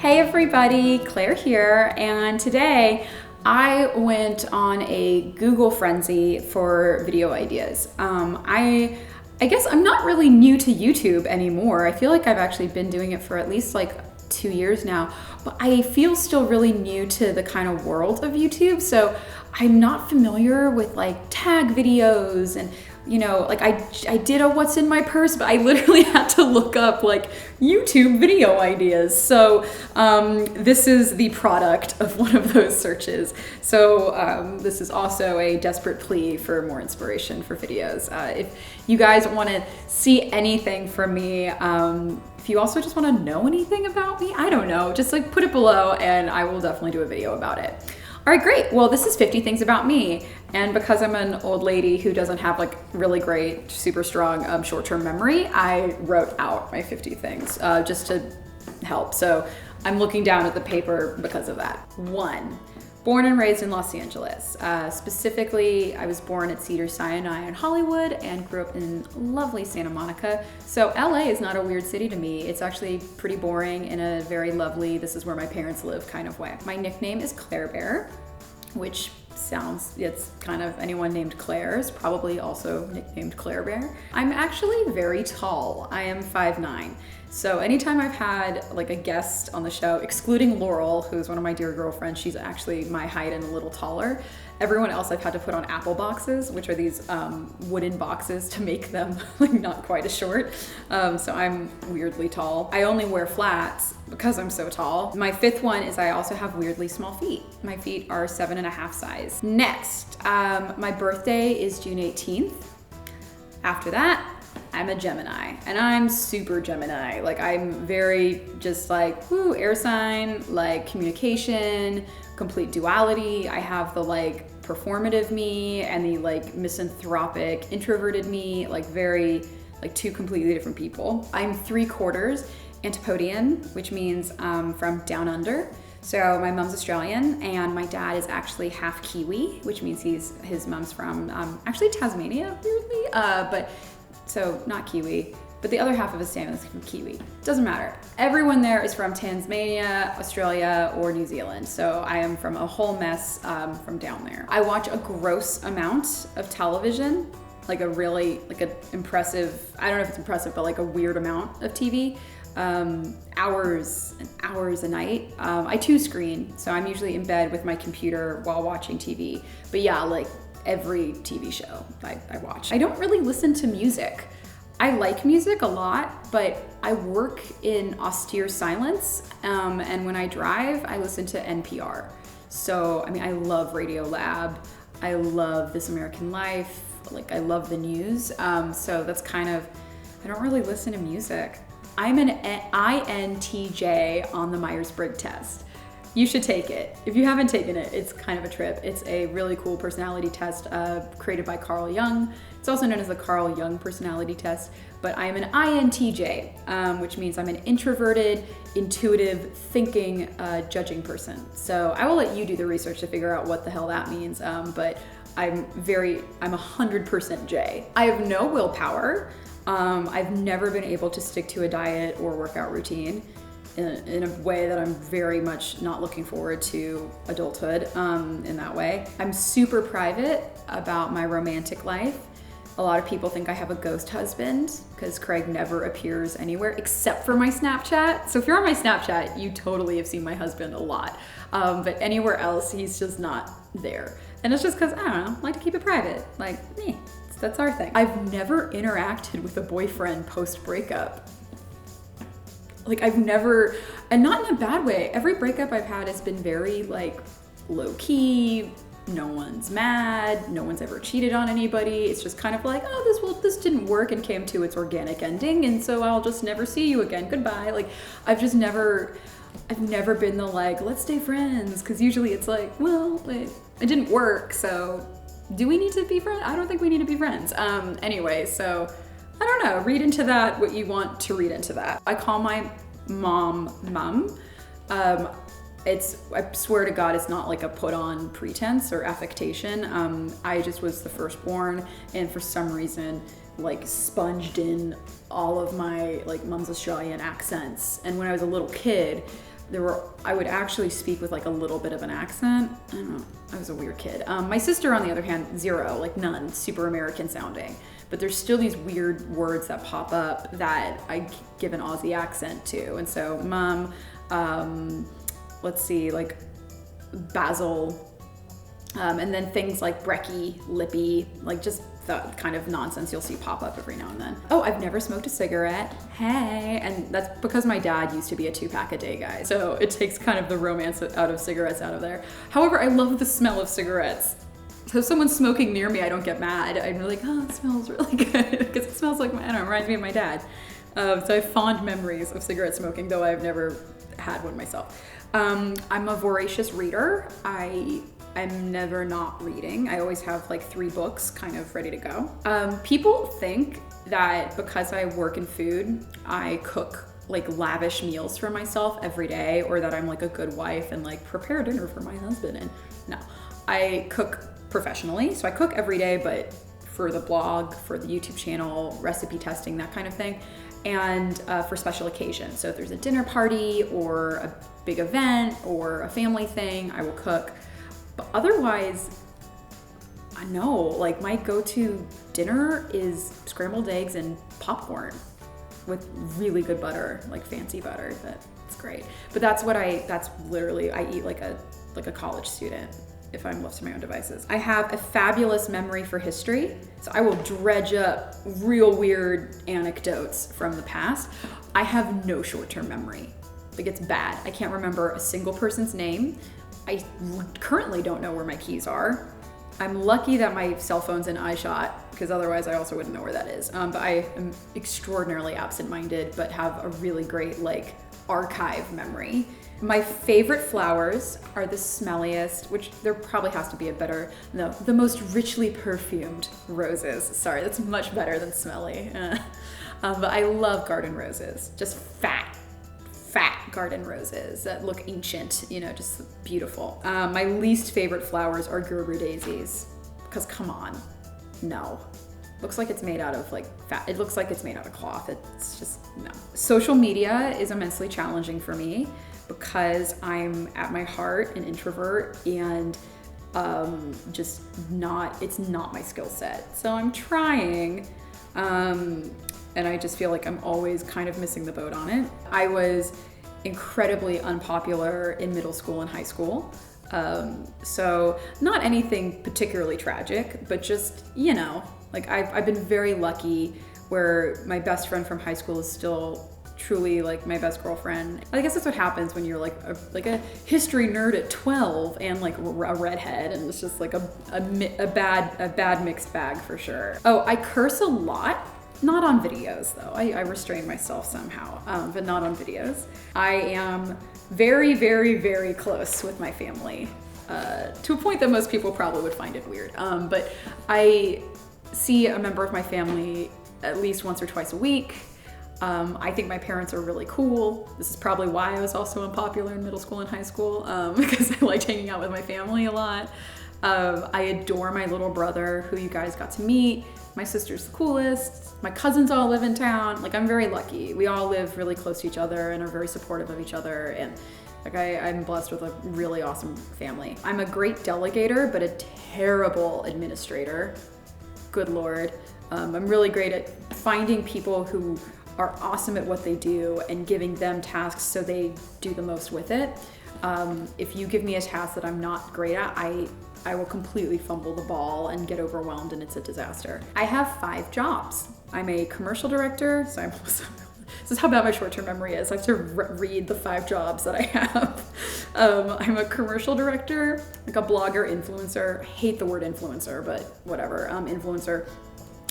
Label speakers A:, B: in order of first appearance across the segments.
A: Hey everybody, Claire here, and today I went on a Google frenzy for video ideas. I guess I'm not really new to YouTube anymore. I feel like I've actually been doing it for at least like 2 years now, but I feel still really new to the kind of world of YouTube. So I'm not familiar with like tag videos and like I did a what's in my purse, but I literally had to look up like YouTube video ideas. So this is the product of one of those searches. So this is also a desperate plea for more inspiration for videos. If you guys want to see anything from me, if you also just want to know anything about me, I don't know, just like put it below and I will definitely do a video about it. All right, great. Well, this is 50 things about me. And because I'm an old lady who doesn't have like really great, super strong short-term memory, I wrote out my 50 things just to help. So I'm looking down at the paper because of that. 1, born and raised in Los Angeles. Specifically, I was born at Cedars-Sinai in Hollywood and grew up in lovely Santa Monica. So LA is not a weird city to me. It's actually pretty boring in a very lovely, this is where my parents live kind of way. My nickname is Claire Bear, which it's kind of anyone named Claire is probably also nicknamed Claire Bear. I'm actually very tall. I am 5'9". So anytime I've had like a guest on the show, excluding Laurel, who's one of my dear girlfriends, she's actually my height and a little taller. Everyone else I've had to put on apple boxes, which are these wooden boxes to make them like not quite as short. So I'm weirdly tall. I only wear flats because I'm so tall. My 5th one is I also have weirdly small feet. My feet are 7.5 size. Next, my birthday is June 18th. After that, I'm a Gemini, and I'm super Gemini. Like I'm very just like, woo, air sign, like communication, complete duality. I have the like performative me and the like misanthropic introverted me, like very, like 2 completely different people. I'm 3/4 Antipodean, which means from down under. So my mom's Australian and my dad is actually half Kiwi, which means his mom's from actually Tasmania, weirdly, so not Kiwi, but the other half of his family is from Kiwi. Doesn't matter. Everyone there is from Tasmania, Australia, or New Zealand. So I am from a whole mess from down there. I watch a gross amount of television, like a really, like an impressive, I don't know if it's impressive, but like a weird amount of TV. Hours and hours a night. I 2-screen, so I'm usually in bed with my computer while watching TV. But yeah, like every TV show I watch. I don't really listen to music. I like music a lot, but I work in austere silence, and when I drive, I listen to NPR. So, I mean, I love Radio Lab. I love This American Life. Like, I love the news. So that's kind of, I don't really listen to music. I'm an INTJ on the Myers-Briggs test. You should take it. If you haven't taken it, it's kind of a trip. It's a really cool personality test created by Carl Jung. It's also known as the Carl Jung personality test, but I'm an INTJ, which means I'm an introverted, intuitive, thinking, judging person. So I will let you do the research to figure out what the hell that means, but I'm 100% J. I have no willpower. I've never been able to stick to a diet or workout routine in a way that I'm very much not looking forward to adulthood in that way. I'm super private about my romantic life. A lot of people think I have a ghost husband because Craig never appears anywhere except for my Snapchat. So if you're on my Snapchat, you totally have seen my husband a lot. But anywhere else, he's just not there. And it's just because, I don't know, I like to keep it private. Like, that's our thing. I've never interacted with a boyfriend post-breakup. Like I've never, and not in a bad way. Every breakup I've had has been very like low key. No one's mad. No one's ever cheated on anybody. It's just kind of like, oh, this didn't work and came to its organic ending, and so I'll just never see you again. Goodbye. Like I've never been the like, let's stay friends, because usually it's like, well, it didn't work, so do we need to be friends? I don't think we need to be friends. Anyway, so. I don't know, read into that what you want to read into that. I call my mom. I swear to God, it's not like a put on pretense or affectation. I just was the firstborn, and for some reason, like sponged in all of my like mom's Australian accents. And when I was a little kid, I would actually speak with like a little bit of an accent. I don't know, I was a weird kid. My sister, on the other hand, zero, like none, super American sounding. But there's still these weird words that pop up that I give an Aussie accent to. And so mum, let's see, like basil, and then things like brekkie, lippy, like just that kind of nonsense you'll see pop up every now and then. Oh, I've never smoked a cigarette. Hey. And that's because my dad used to be a 2-pack a day guy. So it takes kind of the romance out of cigarettes out of there. However, I love the smell of cigarettes. So if someone's smoking near me, I don't get mad. I'm like, oh, it smells really good. Because it smells like, I don't know, it reminds me of my dad. So I have fond memories of cigarette smoking, though I've never had one myself. I'm a voracious reader. I'm never not reading. I always have like 3 books kind of ready to go. People think that because I work in food, I cook like lavish meals for myself every day, or that I'm like a good wife and like prepare dinner for my husband. And no, I cook professionally. So I cook every day, but for the blog, for the YouTube channel, recipe testing, that kind of thing. And for special occasions. So if there's a dinner party or a big event or a family thing, I will cook. But otherwise, I know, like my go-to dinner is scrambled eggs and popcorn with really good butter, like fancy butter. That's great. But that's literally, I eat like a college student if I'm left to my own devices. I have a fabulous memory for history. So I will dredge up real weird anecdotes from the past. I have no short-term memory. Like it's bad. I can't remember a single person's name. I currently don't know where my keys are. I'm lucky that my cell phone's in iShot, because otherwise I also wouldn't know where that is. But I am extraordinarily absent-minded, but have a really great like archive memory. My favorite flowers are the smelliest, which there probably has to be a better, no, the most richly perfumed roses. Sorry, that's much better than smelly. But I love garden roses, just fat garden roses that look ancient, you know, just beautiful. My least favorite flowers are Gerber daisies, because come on, no. Looks like it's made out of like fat. It looks like it's made out of cloth. It's just, no. Social media is immensely challenging for me because I'm at my heart an introvert and it's not my skill set. So I'm trying, and I just feel like I'm always kind of missing the boat on it. I was incredibly unpopular in middle school and high school. So not anything particularly tragic, but just, you know, like I've been very lucky where my best friend from high school is still truly like my best girlfriend. I guess that's what happens when you're like a history nerd at 12 and like a redhead, and it's just like a bad mixed bag for sure. Oh, I curse a lot. Not on videos though. I restrain myself somehow, but not on videos. I am very, very, very close with my family, to a point that most people probably would find it weird. But I see a member of my family at least once or twice a week. I think my parents are really cool. This is probably why I was also unpopular in middle school and high school, because I liked hanging out with my family a lot. I adore my little brother, who you guys got to meet. My sister's the coolest. My cousins all live in town. Like, I'm very lucky. We all live really close to each other and are very supportive of each other. And like, I'm blessed with a really awesome family. I'm a great delegator, but a terrible administrator. Good Lord. I'm really great at finding people who are awesome at what they do and giving them tasks so they do the most with it. If you give me a task that I'm not great at, I will completely fumble the ball and get overwhelmed, and it's a disaster. I have 5 jobs. I'm a commercial director, so this is how bad my short-term memory is. I have to read the 5 jobs that I have. I'm a commercial director, like a blogger, influencer. I hate the word influencer, but whatever. Influencer,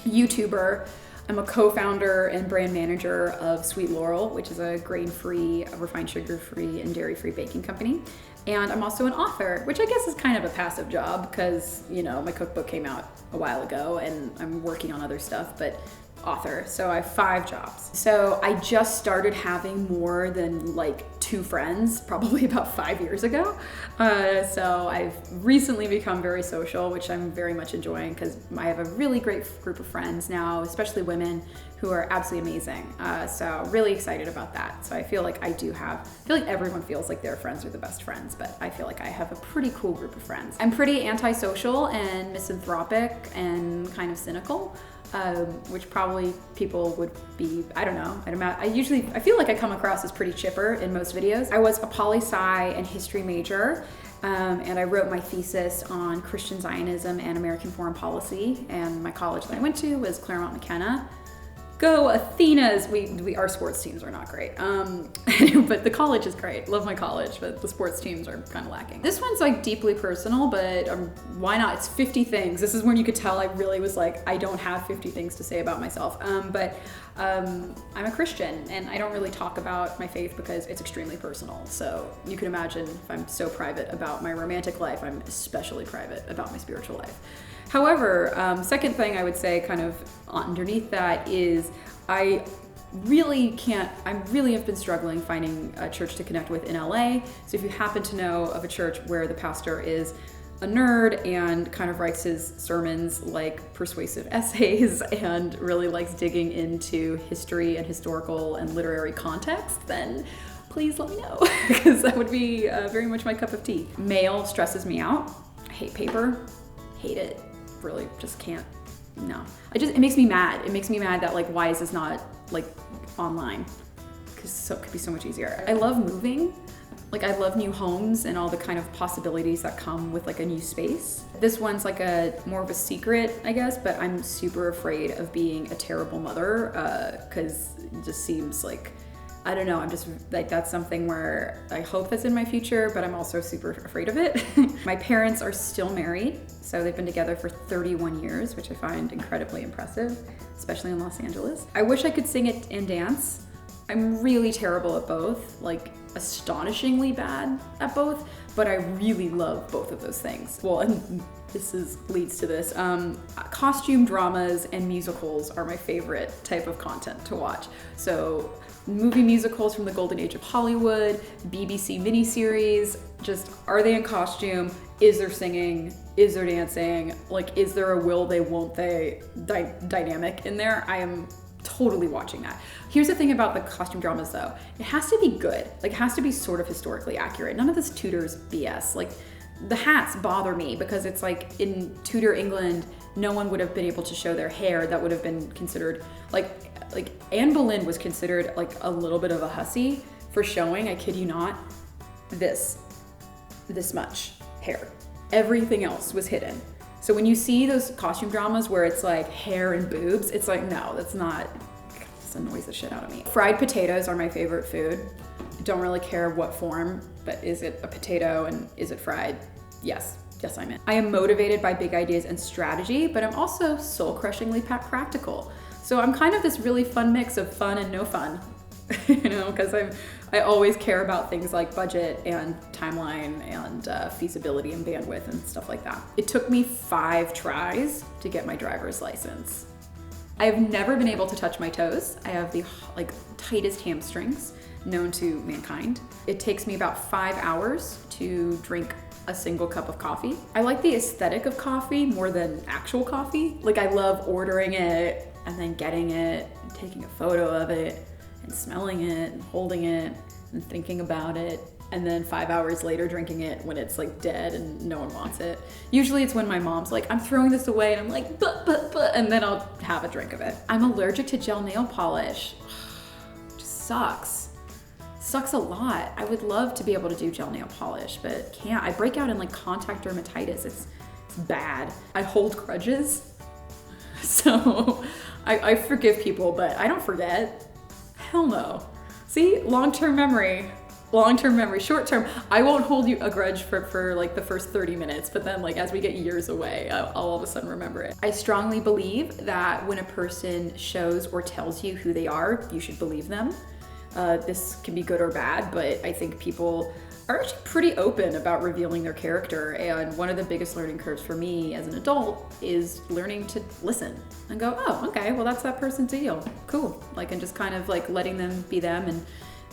A: YouTuber. I'm a co-founder and brand manager of Sweet Laurel, which is a grain-free, refined sugar-free, and dairy-free baking company. And I'm also an author, which I guess is kind of a passive job because, you know, my cookbook came out a while ago and I'm working on other stuff, but author, so I have 5 jobs. So I just started having more than like 2 friends, probably about 5 years ago. So I've recently become very social, which I'm very much enjoying because I have a really great group of friends now, especially women who are absolutely amazing. So really excited about that. So I feel like I feel like everyone feels like their friends are the best friends, but I feel like I have a pretty cool group of friends. I'm pretty antisocial and misanthropic and kind of cynical. Which probably people would be, I don't know. I feel like I come across as pretty chipper in most videos. I was a poli-sci and history major, and I wrote my thesis on Christian Zionism and American foreign policy, and my college that I went to was Claremont, McKenna. Go Athenas! Our sports teams are not great, but the college is great. Love my college, but the sports teams are kind of lacking. This one's like deeply personal, but why not? It's 50 things. This is when you could tell I really was like, I don't have 50 things to say about myself. I'm a Christian, and I don't really talk about my faith because it's extremely personal. So you can imagine if I'm so private about my romantic life, I'm especially private about my spiritual life. However, second thing I would say kind of underneath that is I really have been struggling finding a church to connect with in LA. So if you happen to know of a church where the pastor is a nerd and kind of writes his sermons like persuasive essays and really likes digging into history and historical and literary context, then please let me know because that would be very much my cup of tea. Mail stresses me out. I hate paper, hate it. Really just can't, no. It makes me mad. It makes me mad that like, why is this not like online? Because it could be so much easier. I love moving. Like I love new homes and all the kind of possibilities that come with like a new space. This one's like more of a secret, I guess, but I'm super afraid of being a terrible mother because it just seems like, I don't know, I'm just like, that's something where I hope that's in my future, but I'm also super afraid of it. My parents are still married, so they've been together for 31 years, which I find incredibly impressive, especially in Los Angeles. I wish I could sing it and dance. I'm really terrible at both, like astonishingly bad at both, but I really love both of those things. Well, and leads to this. Costume dramas and musicals are my favorite type of content to watch. So movie musicals from the golden age of Hollywood, BBC miniseries, just are they in costume? Is there singing? Is there dancing? Like, is there a will they, won't they dynamic in there? I am totally watching that. Here's the thing about the costume dramas though. It has to be good. Like, it has to be sort of historically accurate. None of this Tudor's BS. Like, the hats bother me because it's like in Tudor England, no one would have been able to show their hair. That would have been considered like Anne Boleyn was considered like a little bit of a hussy for showing, I kid you not, this much hair. Everything else was hidden. So when you see those costume dramas where it's like hair and boobs, it's like, no, that's not, this annoys the shit out of me. Fried potatoes are my favorite food. I don't really care what form, but is it a potato and is it fried? Yes, I'm in. I am motivated by big ideas and strategy, but I'm also soul-crushingly practical. So I'm kind of this really fun mix of fun and no fun, you know, because I always care about things like budget and timeline and feasibility and bandwidth and stuff like that. It took me 5 tries to get my driver's license. I have never been able to touch my toes. I have the tightest hamstrings known to mankind. It takes me about 5 hours to drink a single cup of coffee. I like the aesthetic of coffee more than actual coffee. Like, I love ordering it and then getting it, and taking a photo of it, and smelling it, and holding it, and thinking about it, and then 5 hours later drinking it when it's like dead and no one wants it. Usually it's when my mom's like, I'm throwing this away, and I'm like, but, and then I'll have a drink of it. I'm allergic to gel nail polish. It just sucks. Sucks a lot. I would love to be able to do gel nail polish, but can't. I break out in like contact dermatitis. It's bad. I hold grudges. So I forgive people, but I don't forget. Hell no. See, long-term memory. Short-term, I won't hold you a grudge for like the first 30 minutes, but then like as we get years away, I'll all of a sudden remember it. I strongly believe that when a person shows or tells you who they are, you should believe them. this can be good or bad, but I think people are actually pretty open about revealing their character. And one of the biggest learning curves for me as an adult is learning to listen and go, oh, okay, well, that's that person's deal. Cool. Like, and just kind of like letting them be them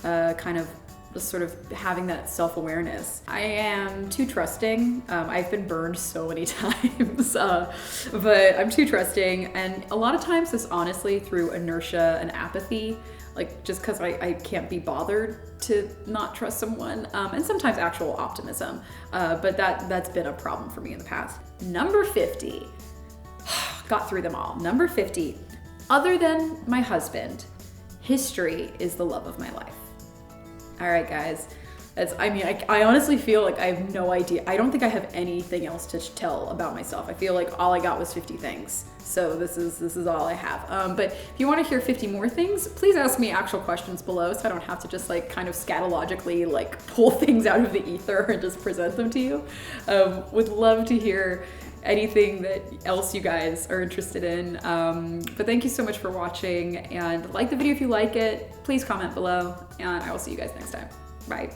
A: and kind of just sort of having that self-awareness. I am too trusting. I've been burned so many times, but I'm too trusting. And a lot of times it's honestly through inertia and apathy, like just because I can't be bothered to not trust someone, and sometimes actual optimism. But that's been a problem for me in the past. Number 50, got through them all. Number 50, other than my husband, history is the love of my life. All right, guys. I honestly feel like I have no idea. I don't think I have anything else to tell about myself. I feel like all I got was 50 things. So this is all I have. But if you want to hear 50 more things, please ask me actual questions below so I don't have to just like kind of scatologically like pull things out of the ether and just present them to you. Would love to hear anything that else you guys are interested in. But thank you so much for watching, and like the video if you like it. Please comment below, and I will see you guys next time. Bye.